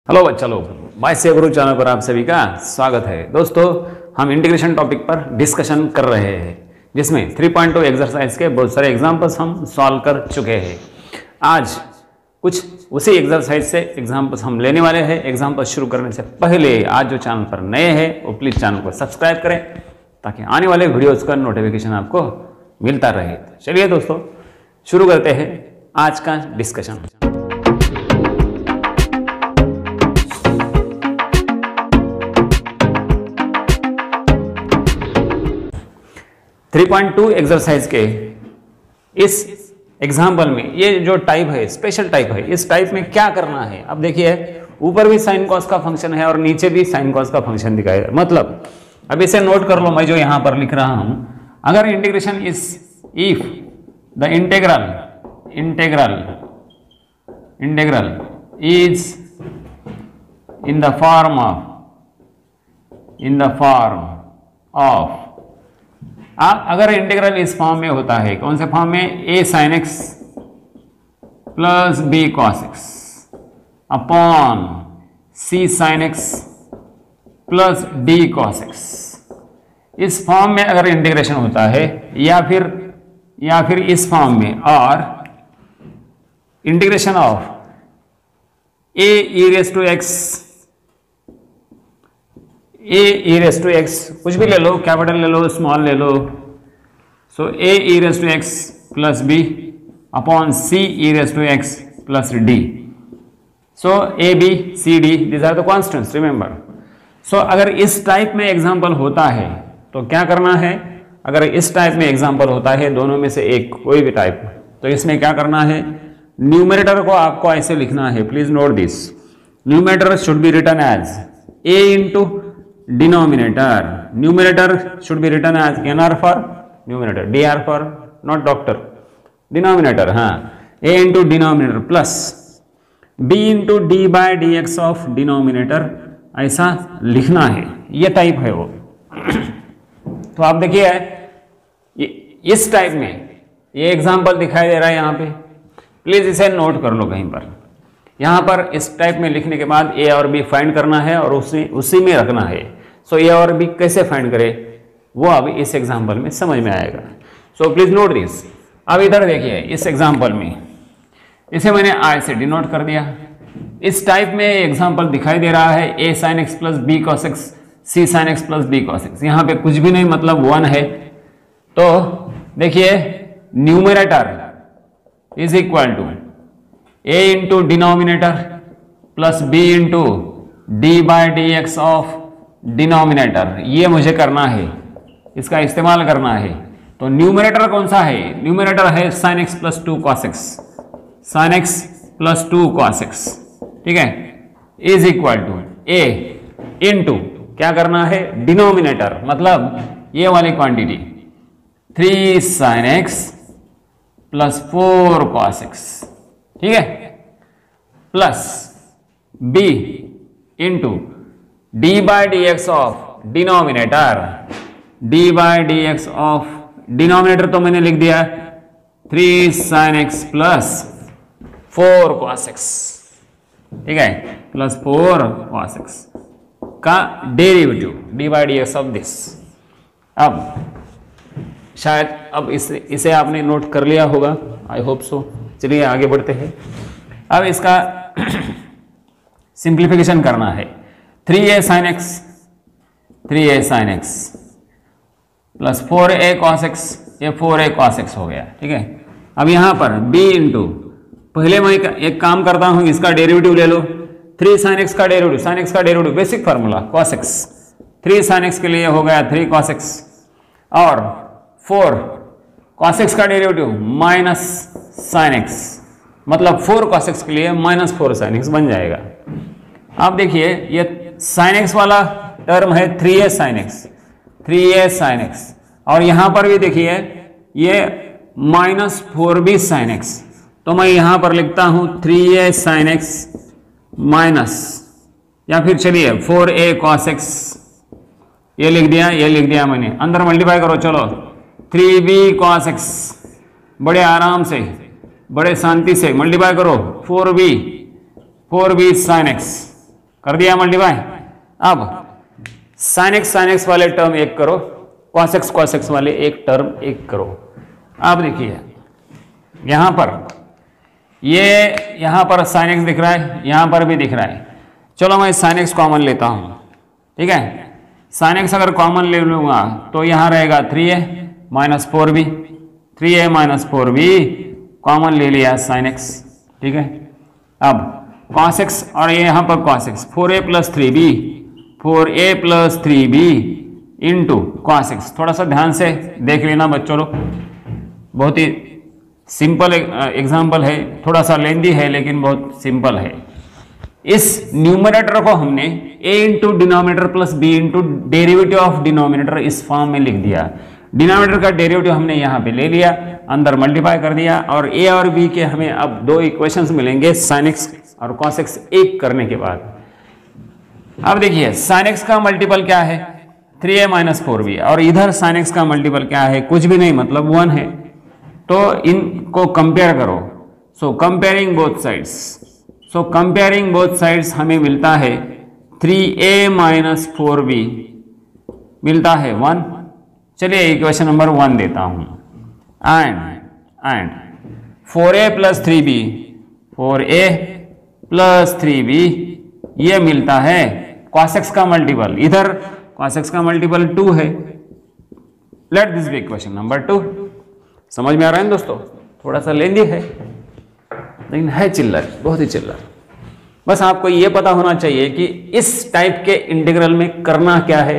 Hello बच्चा लोग, my से गुरु चैनल पर आप सभी का स्वागत है। दोस्तों, हम इंटीग्रेशन टॉपिक पर डिस्कशन कर रहे हैं, जिसमें 3.2 एक्सरसाइज के बहुत सारे एग्जाम्पल्स हम सॉल्व कर चुके हैं। आज कुछ उसी एक्सरसाइज से एग्जाम्पल्स हम लेने वाले हैं। एग्जाम्पल शुरू करने से पहले आज जो चैनल पर नए हैं वो प्लीज़ चैनल को सब्सक्राइब करें, ताकि आने वाले वीडियोज़ का नोटिफिकेशन आपको मिलता रहे। चलिए दोस्तों, शुरू करते हैं आज का डिस्कशन। 3.2 एक्सरसाइज के इस एग्जाम्पल में ये जो टाइप है, स्पेशल टाइप है, इस टाइप में क्या करना है। अब देखिए, ऊपर भी साइन कॉस का फंक्शन है और नीचे भी साइन कॉस का फंक्शन दिखाएगा। मतलब अब इसे नोट कर लो, मैं जो यहां पर लिख रहा हूं, अगर integration if the integral is in the form of अगर इंटीग्रल इस फॉर्म में होता है, कौन से फॉर्म में, a sin x plus b cos x upon c sin x plus d cos x, इस फॉर्म में अगर इंटीग्रेशन होता है, या फिर इस फॉर्म में, और integration of a e raised to x, कुछ भी ले लो, कैपिटल ले लो, स्मॉल ले लो, so a e raised to x plus b upon c e raised to x plus d, so a b c d this are the constants, remember. सो अगर इस टाइप में एग्जांपल होता है तो क्या करना है, अगर इस टाइप में एग्जांपल होता है, दोनों में से एक कोई भी टाइप, तो इसमें क्या करना है, न्यूमरेटर को आपको ऐसे लिखना है, please note this, numerator should be written as a into denominator, numerator should be written as nr for numerator, dr for not doctor, denominator, हाँ, a into denominator plus b into d by dx of denominator, ऐसा लिखना है। ये type है वो। तो आप देखिए, इस टाइप में ये एग्जांपल दिखाई दे रहा है यहाँ पे, प्लीज इसे नोट कर लो कहीं पर। यहाँ पर इस टाइप में लिखने के बाद a और b फाइंड करना है और उसी में रखना है। सो a और b कैसे फाइंड करें, वो अब इस एग्जांपल में समझ में आएगा। So please note this. अब इधर देखिए, इस एग्जांपल में इसे मैंने i से डिनोट कर दिया। इस टाइप में एग्जांपल दिखाई दे रहा है a sin x plus b cos x, c sin x plus d cos x, यहाँ पे कुछ भी नहीं, मतलब 1 है। तो देखिए, numerator is equal to a into denominator plus b into d by d x of denominator, ये मुझे करना है, इसका इस्तेमाल करना है। तो न्यूमरेटर कौन सा है, न्यूमरेटर है sin x plus 2 cos x, sin x plus 2 cos x, ठीक है, is equal to a into क्या करना है, डिनोमिनेटर, मतलब ये वाली quantity 3 sin x plus 4 cos x, ठीक है, plus b into d by d x of denominator, d by d x of denominator तो मैंने लिख दिया 3 sin x plus 4 cos x, ठीक है, प्लस 4 cos x का derivative D by d x of this. अब शायद अब इसे आपने नोट कर लिया होगा, आई होप सो। चलिए आगे बढ़ते हैं। अब इसका सिंप्लीफिकेशन करना है। 3a sin x plus 4a cos x, ये 4a cos x हो गया, ठीक है। अब यहां पर b इंटू, पहले मैं एक काम करता हूं, इसका डेरिवेटिव ले लो, 3 sin x का derivative, basic formula cos x, 3 sin x के लिए हो गया 3 cos x, और 4 cos x का डेरिवेटिव माइनस sin x, मतलब 4 cos x के लिए माइनस 4 sin x बन जाएगा। आप देखिए, ये sin x वाला टर्म है 3a sin x, और यहां पर भी देखिए ये माइनस 4b sin x, तो मैं यहां पर लिखता हूं 3a sin x माइनस, या फिर चलिए 4a cos x, ये लिख दिया मैंने, अंदर मल्टीप्लाई करो, चलो 3b cos x, बड़े आराम से, बड़े शांति से मल्टीप्लाई करो, 4b sin x कर दिया मल्टीप्लाई। अब sin x वाले टर्म एक करो, cos x वाले एक टर्म एक करो। अब देखिए यहां पर ये यहां पर sin x दिख रहा है, यहां पर भी दिख रहा है। चलो मैं sin x कॉमन लेता हूं, ठीक है। sin x अगर कॉमन ले लूंगा तो यहां रहेगा 3a minus 4b, 3a minus 4b common ले लिया sin x, ठीक है। अब cos x और ये यहां पर cos x, 4a plus 3b, 4a plus 3b into cos x। थोड़ा सा ध्यान से देख लेना बच्चों लोग, बहुत ही सिंपल एग्जाम्पल है, थोड़ा सा लेंदी है लेकिन बहुत सिंपल है। इस न्यूमरेटर को हमने a into denominator plus b into derivative of denominator इस फॉर्म में लिख दिया। डिनोमिनेटर का डेरिवेटिव हमने यहाँ पे ले लिया, अंदर मल्टीप्लाई कर दिया, और a और b के हमें अब दो इक्वेशंस मिलेंगे sin x और cos x एक करने के बाद। अब देखिए sin x का मल्टीपल क्या है, 3a माइनस 4b, और इधर sin x का मल्टीपल क्या है, कुछ भी नहीं मतलब 1 है। तो इनको कंपेयर करो। सो कंपेयरिंग बोथ साइड्स, सो कंपेयरिंग बोथ साइड्स हमें मिलता है 3a माइनस 4b मिलता है 1। चलिए इक्वेशन नंबर 1 देता हूं, and 4a plus 3b, 4a plus 3b ये मिलता है cos x का मल्टीपल, इधर cos x का मल्टीपल 2 है। Let this be equation number 2। समझ में आ रहा है दोस्तों, थोड़ा सा लेंदी है लेकिन है चिल्लर, बहुत ही चिल्लर। बस आपको ये पता होना चाहिए कि इस टाइप के इंटीग्रल में करना क्या है।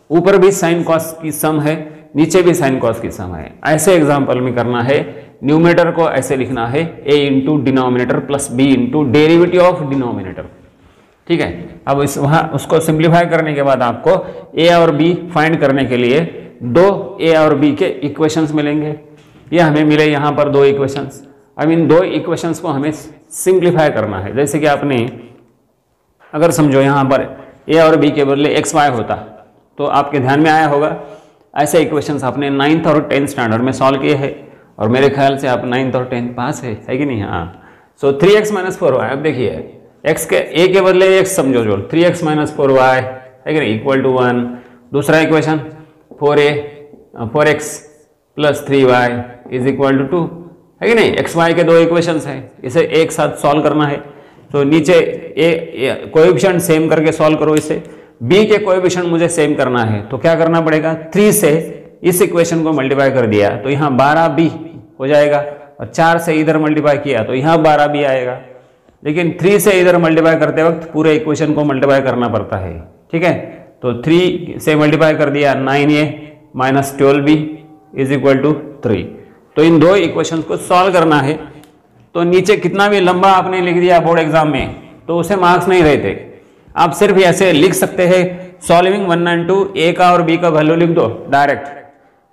ऊपर भी साइन कॉस की सम है, नीचे भी साइन कॉस की सम है। ऐसे एग्जांपल में करना है, न्यूमरेटर को ऐसे लिखना है a into denominator plus b into derivative of denominator, ठीक है। अब इस वहां उसको सिंप्लीफाई करने के बाद आपको a और b फाइंड करने के लिए दो a और b के इक्वेशंस मिलेंगे। ये हमें मिले यहाँ पर दो इक्वेशंस। अब इन दो इक्वेशंस को हमें सिंप्लीफाई करना है। जैसे कि आपने अगर समझो यहाँ पर a और b के बदले x y होता तो आपके ध्यान में आया होगा। ऐसे इक्वेशंस आपने 9th और 10th स्टैंडर्ड में सॉल्व किए हैं, और मेरे ख्याल से आप 9th और 10th पास है कि नहीं। हाँ, सो 3x माइनस 4y। अब देखिए x के a के बदले x समझो जो 3x माइनस 4y है कि नहीं इक्वल टू 1। दूसरा equation 4x plus 3y is equal to 2 है कि नहीं। एक्स वाई के दो इक्वेशंस हैं, इसे एक साथ सॉल्व करना है। तो नीचे ए कोएफिशिएंट सेम करके सॉल्व करो इसे, b के कोएफिशिएंट मुझे सेम करना है तो क्या करना पड़ेगा, 3 से इस इक्वेशन को मल्टीप्लाई कर दिया तो यहाँ 12b हो जाएगा, और 4 से इधर मल्टीप्लाई किया तो यहाँ 12b आएगा। लेकिन 3 से इधर मल्टीप्लाई करते वक्त पूरे इक्वेशन को मल्टीप्लाई करना पड़ता है, ठीक है। तो 3 से मल्टीप्लाई कर दिया 9a minus 12b is equal to 3। तो इन दो इक्वेशंस को सॉल्व करना है। तो नीचे कितना भी लंबा आपने लिख दिया बोर्ड एग्जाम में तो उसे मार्क्स नहीं रहते। आप सिर्फ ऐसे लिख सकते हैं सॉल्विंग 1 and 2, a का और b का वैल्यू लिख दो डायरेक्ट।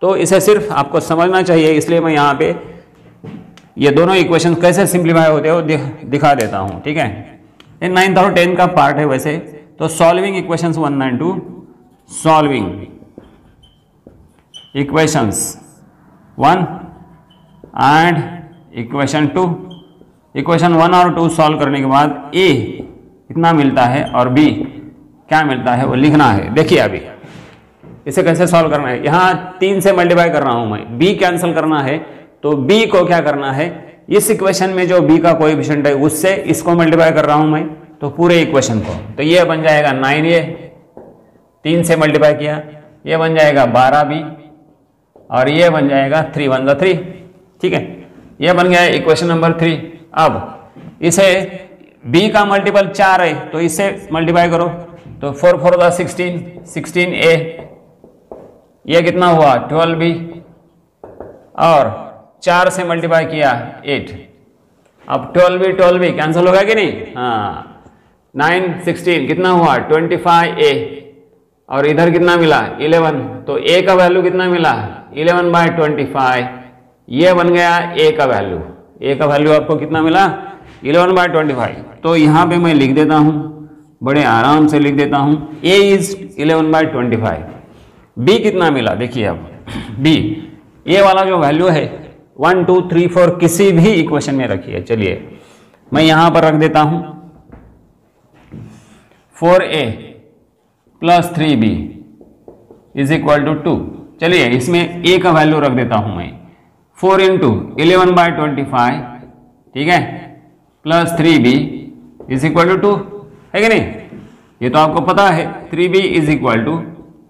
तो इसे सिर्फ आपको समझना चाहिए, इसलिए मैं यहाँ पे ये दोनों इक्वेशन कैसे सिंप्लीफाई होते हैं वो दिखा देता हूँ, ठीक है। ये 9th और 10th का पार्ट है वैसे। तो solving equations 1 and 2, solving equations 1 and equation 2। Equation 1 और 2 सॉल्व करने के बाद a कितना मिलता है और b क्या मिलता है वो लिखना है। देखिए अभी इसे कैसे सॉल्व करना है, यहाँ 3 से मल्टीप्लाई कर रहा हूं मैं, b कैंसिल करना है तो b को क्या करना है, इस इक्वेशन में जो b का कोएफिशिएंट है उससे इसको मल्टीप्लाई कर रहा हूं मैं, तो पूरे इक्वेशन को। तो ये बन जाएगा 9a, 3 से मल्टीप्लाई किया, ये बन जाएगा 12b, और ये बन जाएगा 3 1 जा 3, ठीक है। ये बन गया इक्वेशन नंबर 3। अब इसे b का मल्टीपल 4 है तो इससे मल्टीप्लाई करो, तो 4 4 जा 16, 16a, ये कितना हुआ 12b, और 4 से मल्टीप्लाई किया 8। अब 12b कैंसिल होगा कि नहीं, हाँ 9 16 कितना हुआ 25a, और इधर कितना मिला 11, तो a का वैल्यू कितना मिला 11/25, ये बन गया a का वैल्यू। a का वैल्यू आपको कितना मिला 11/25। तो यहाँ पे मैं लिख देता हूँ, बड़े आराम से लिख देता हूँ, a इज 11/25। b कितना मिला देखिए, अब b ये वाला जो वैल्यू है 1 2 3 4 किसी भी इक्वेशन में रखिए। चलिए मैं यहाँ पर रख देता हूँ 4a plus 3b is equal to 2। चलिए इसमें a का वैल्यू रख देता हूं मैं, 4 इंटू 11/25, ठीक है, plus 3b is equal to 2, है कि नहीं? ये तो आपको पता है। 3b is equal to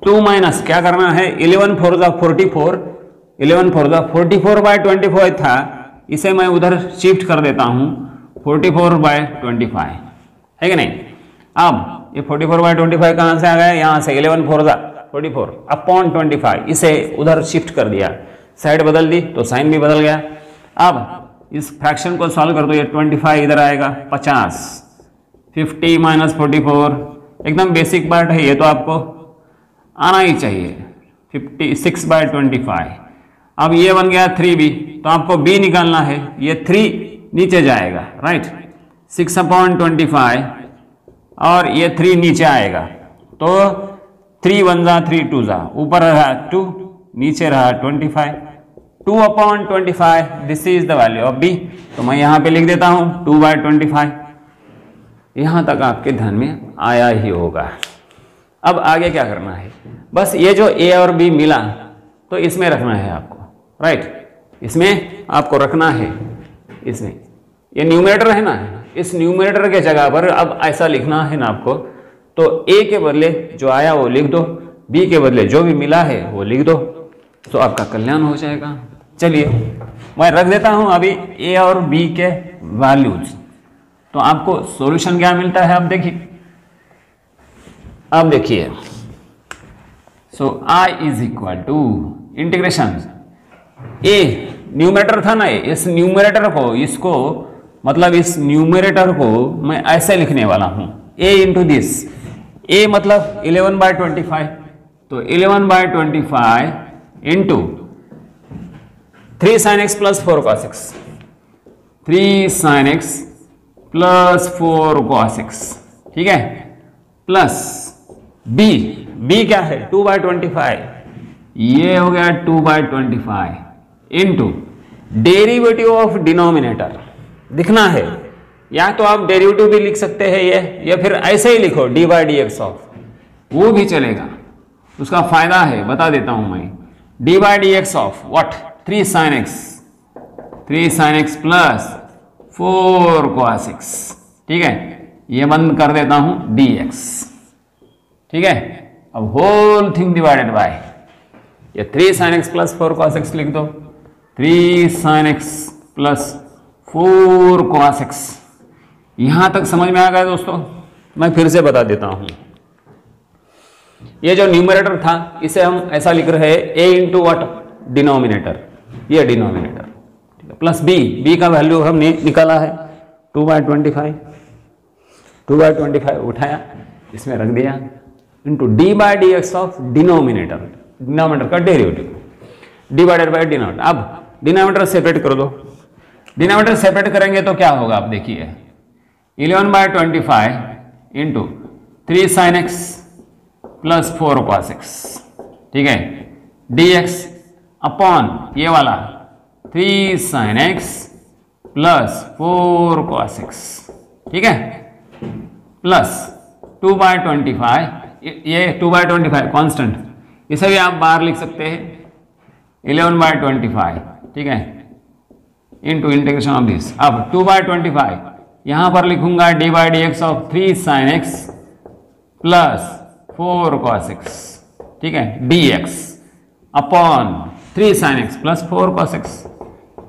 2 minus क्या करना है, 11 4 जा 44, 11 4 जा 44/25 था, इसे मैं उधर शिफ्ट कर देता हूं 44/25, है कि नहीं? अब ये 44/25 कहां से आ गया, यहां से 11 4 जा 44 अपॉन 25, इसे उधर शिफ्ट कर दिया, साइड बदल दी तो साइन भी बदल गया। अब इस फ्रैक्शन को सॉल्व कर दो, ये 25 इधर आएगा 50, 50 माइनस 44, एकदम बेसिक पार्ट है ये तो आपको आना ही चाहिए। 56/25। अब ये बन गया 3b, तो आपको b निकालना है, ये 3 नीचे जाएगा, राइट, 6/25 और ये 3 नीचे आएगा, तो 3 1 जा 3 2 जा, ऊपर रहा 2, नीचे रहा 25, 2/25, this is the value of b। तो मैं यहां पे लिख देता हूं 2/25। यहां तक आपके ध्यान में आया ही होगा। अब आगे क्या करना है, बस ये जो a और b मिला तो इसमें रखना है आपको, राइट, इसमें आपको रखना है, इसमें ये न्यूमरेटर है ना, इस न्यूमरेटर के जगह पर अब ऐसा लिखना है ना आपको, तो a के बदले जो आया वो लिख दो, b के बदले जो भी मिला है वो लिख दो, तो आपका कल्याण हो जाएगा। चलिए मैं रख देता हूं अभी a और b के वैल्यूज, तो आपको सॉल्यूशन क्या मिलता है, अब देखिए, so I is equal to integration a, numerator था ना, इस न्यूमरेटर को, इसको मतलब इस न्यूमरेटर को मैं ऐसे लिखने वाला हूं, a इंटू दिस, a मतलब 11/25, तो 11/25 into 3 sin x plus 4 cos x, 3 sin x plus 4 cos x, ठीक है, प्लस b क्या है 2/25, ये हो गया 2/25 इंटू डेरिवेटिव ऑफ डिनोमिनेटर दिखना है, या तो आप डेरिवेटिव भी लिख सकते हैं ये, या फिर ऐसे ही लिखो d/dx ऑफ, वो भी चलेगा, उसका फायदा है, बता देता हूं मैं, d/dx of what, 3 sin x plus 4 cos x, ठीक है, ये बंद कर देता हूं dx, ठीक है। अब होल थिंग डिवाइडेड बाय ये 3 sin x plus 4 cos x लिख दो, 3 sin x plus 4 cos x। यहां तक समझ में आ गया दोस्तों? मैं फिर से बता देता हूं, ये जो न्यूमरेटर था इसे हम ऐसा लिख रहे हैं a इंटू व्हाट, डिनोमिनेटर, ये डिनोमिनेटर, ठीक है, प्लस b का वैल्यू हमने निकाला है 2/25, 2/25 उठाया, इसमें रख दिया, इंटू d/dx ऑफ डिनोमिनेटर का डेरिवेटिव डिवाइडेड बाय डिनोमिनेटर। अब डिनोमिनेटर सेपरेट कर दो, डिनोमिनेटर सेपरेट करेंगे तो क्या होगा, आप देखिए 11/25 into 3 sin x plus 4 cos x, ठीक है, dx अपॉन ये वाला 3 sin x plus 4 cos x, ठीक है, प्लस 2/25, ये 2/25 कांस्टेंट, इसे भी आप बाहर लिख सकते हैं 11/25, ठीक है, इंटू इंटीग्रेशन ऑफ दिस। अब 2/25 यहां पर लिखूंगा d/dx of 3 sin x plus 4 cos x, ठीक है, dx upon 3 sin x plus 4 cos x,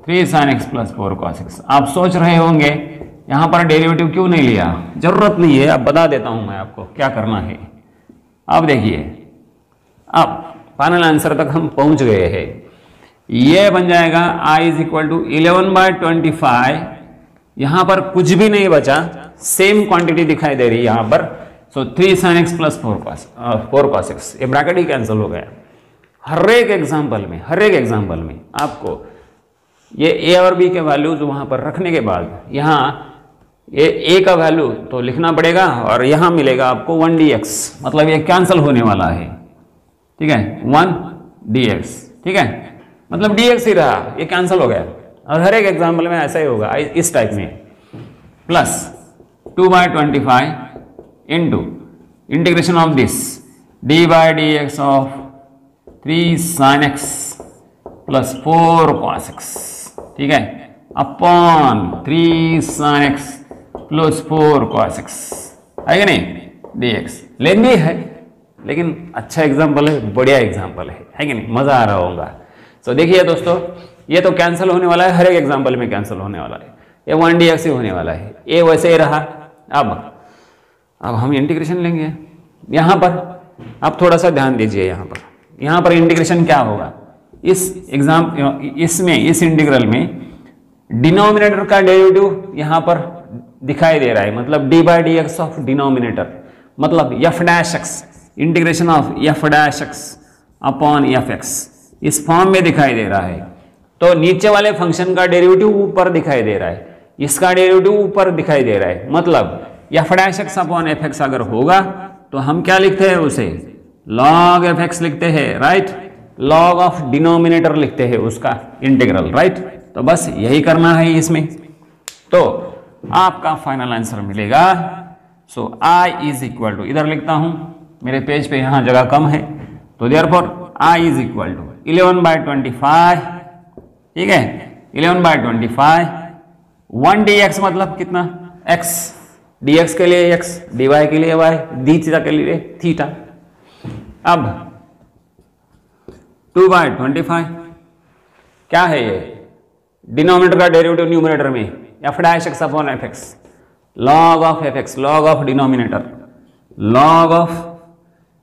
3 sin x plus 4 cos x। आप सोच रहे होंगे यहां पर डेरिवेटिव क्यों नहीं लिया, जरूरत नहीं है, अब बता देता हूं मैं आपको क्या करना है। अब देखिए, अब फाइनल आंसर तक हम पहुंच गए हैं, ये बन जाएगा I इज इक्वल टू 11/25, यहां पर कुछ भी नहीं बचा, सेम क्वांटिटी दिखाई दे रही है यहां पर, सो 3 sin x plus 4 cos x, ये ब्रैकेट ही कैंसिल हो गया। हर एक एग्जाम्पल में आपको ये a और b के वैल्यूज वहां पर रखने के बाद यहां ये a का वैल्यू तो लिखना पड़ेगा, और यहां मिलेगा आपको 1dx, मतलब ये कैंसिल होने वाला है, ठीक है, 1dx, ठीक है, मतलब dx ही रहा, ये कैंसिल हो गया, और हर एक एग्जाम्पल में ऐसा ही होगा इस टाइप में, plus 2/25 into integration of this D by d x of 3 sin x plus 4 cos x, ठीक है, upon 3 sin x plus 4 cos x, है कि नहीं, dx। लेंदी है लेकिन अच्छा एग्जाम्पल है, बढ़िया एग्जाम्पल है कि नहीं, मजा आ रहा होगा। तो देखिए दोस्तों, ये तो कैंसिल होने वाला है, हर एक एग्जाम्पल में कैंसिल होने वाला है, ये 1dx ही होने वाला है, ये वैसे ही रहा। अब हम इंटीग्रेशन लेंगे यहाँ पर। अब थोड़ा सा ध्यान दीजिए, यहाँ पर इंटीग्रेशन क्या होगा, इस इंटीग्रल में डिनोमिनेटर का डेरिवेटिव यहाँ पर दिखाई दे रहा है, मतलब d by d x of denominator, मतलब f dash x, integration of f dash x upon f x, इस फॉर्म में दिखाई दे रहा है। तो नीचे वाले फंक्शन का डेरिवेटिव ऊपर दिखाई दे रहा है, इसका डेरिवेटिव ऊपर दिखाई दे रहा है, मतलब f dash x upon f x अगर होगा तो हम क्या लिखते हैं, उसे लॉग एफ एक्स लिखते हैं, राइट, लॉग ऑफ डिनोमिनेटर लिखते हैं उसका इंटीग्रल, राइट। तो बस यही करना है इसमें, तो आपका फाइनल आंसर मिलेगा। सो आई इज इक्वल टू, इधर लिखता हूं, मेरे पेज पे यहां जगह कम है, तो therefore I is equal to 11/25, ठीक है, 11/25, 1dx मतलब कितना, x, dx के लिए x, dy के लिए y, d थीटा के लिए थीटा। अब 2/25 क्या है, ये डिनोमिनेटर का डेरिवेटिव न्यूमरेटर में F dash x upon f x, log of F x, log of denominator, log of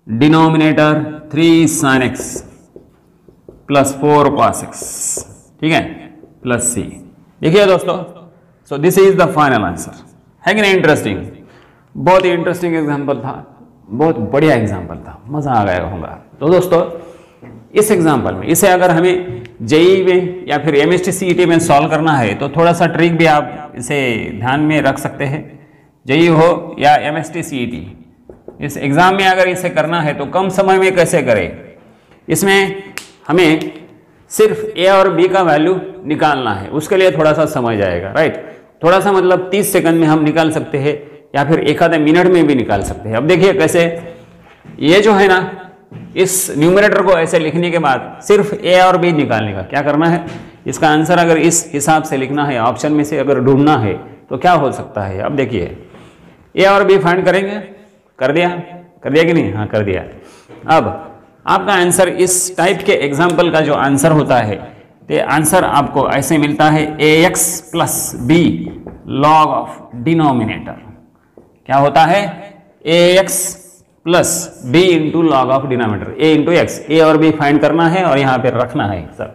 denominator 3 sin x plus 4 cos x, ठीक है, प्लस c। देखिए दोस्तों, so this is the final answer, है कि नहीं interesting, बहुत ही interesting example था, बहुत बढ़िया एग्जाम्पल था, मजा आ गया होगा। तो दोस्तों इस एग्जाम्पल में, इसे अगर हमें जेई में या फिर एमएसटी सीईटी में सॉल्व करना है तो थोड़ा सा ट्रिक भी आप इसे ध्यान में रख सकते हैं। जेई हो या एमएसटी सीईटी, इस एग्जाम में अगर इसे करना है तो कम समय में कैसे करें, इसमें हमें सिर्फ ए और बी का वैल्यू निकालना है, उसके लिए थोड़ा सा समय जाएगा, राइट, थोड़ा सा मतलब 30 सेकंड में हम निकाल सकते हैं या फिर एक आधे मिनट में भी निकाल सकते हैं। अब देखिए कैसे, ये जो है ना, इस न्यूमरेटर को ऐसे लिखने के बाद सिर्फ ए और बी निकालने का क्या करना है, इसका आंसर अगर इस हिसाब से लिखना है, ऑप्शन में से अगर ढूंढना है तो क्या हो सकता है। अब देखिए ए और बी फाइंड करेंगे, कर दिया कि नहीं, हाँ कर दिया। अब आपका आंसर इस टाइप के एग्जाम्पल का जो आंसर होता है, तो आंसर आपको ऐसे मिलता है a x plus b log of denominator, क्या होता है, a x plus b into log of denominator, a into x, a और बी फाइंड करना है और यहाँ पे रखना है सर।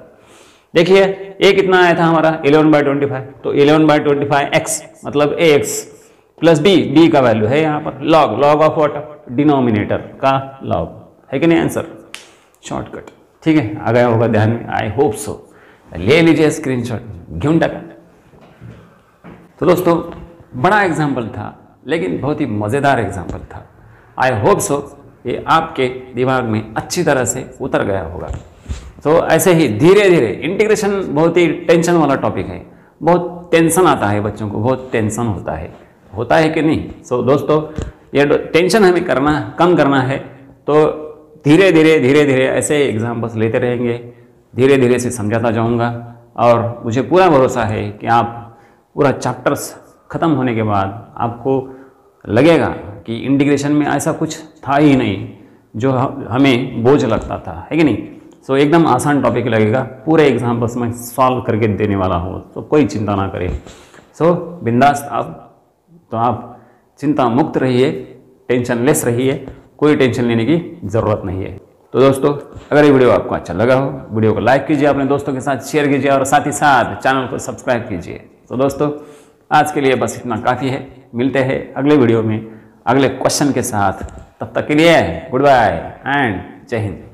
देखिए ए कितना आया था हमारा 11/25, तो 11/25 एक्स मतलब ए एक्स प्लस बी, बी का वैल्यू है यहाँ पर, log, log of what, denominator का लॉग, है कि नहीं आंसर, शॉर्टकट, ठीक है, आ गया होगा ध्यान में, आई होप सो। ले लीजिए स्क्रीनशॉट, घेऊन टाका। तो दोस्तों बड़ा एग्जाम्पल था लेकिन बहुत ही मज़ेदार एग्जाम्पल था, आई होप सो ये आपके दिमाग में अच्छी तरह से उतर गया होगा। तो ऐसे ही धीरे धीरे, इंटीग्रेशन बहुत ही टेंशन वाला टॉपिक है, बहुत टेंशन आता है बच्चों को, बहुत टेंशन होता है कि नहीं। सो दोस्तों ये टेंशन हमें कम करना है, तो धीरे धीरे ऐसे एग्जाम्पल्स लेते रहेंगे, धीरे धीरे से समझाता जाऊंगा, और मुझे पूरा भरोसा है कि आप पूरा चैप्टर्स ख़त्म होने के बाद आपको लगेगा कि इंटीग्रेशन में ऐसा कुछ था ही नहीं जो हमें बोझ लगता था, है कि नहीं। सो एकदम आसान टॉपिक लगेगा, पूरे एग्जाम्पल्स में सॉल्व करके देने वाला हूँ, तो कोई चिंता ना करें। सो बिंदास आप चिंता मुक्त रहिए, टेंशन लेस रहिए, कोई टेंशन लेने की ज़रूरत नहीं है। तो दोस्तों अगर ये वीडियो आपको अच्छा लगा हो, वीडियो को लाइक कीजिए, अपने दोस्तों के साथ शेयर कीजिए और साथ ही साथ चैनल को सब्सक्राइब कीजिए। तो दोस्तों आज के लिए बस इतना काफ़ी है, मिलते हैं अगले वीडियो में अगले क्वेश्चन के साथ, तब तक के लिए गुड बाय एंड जय हिंद।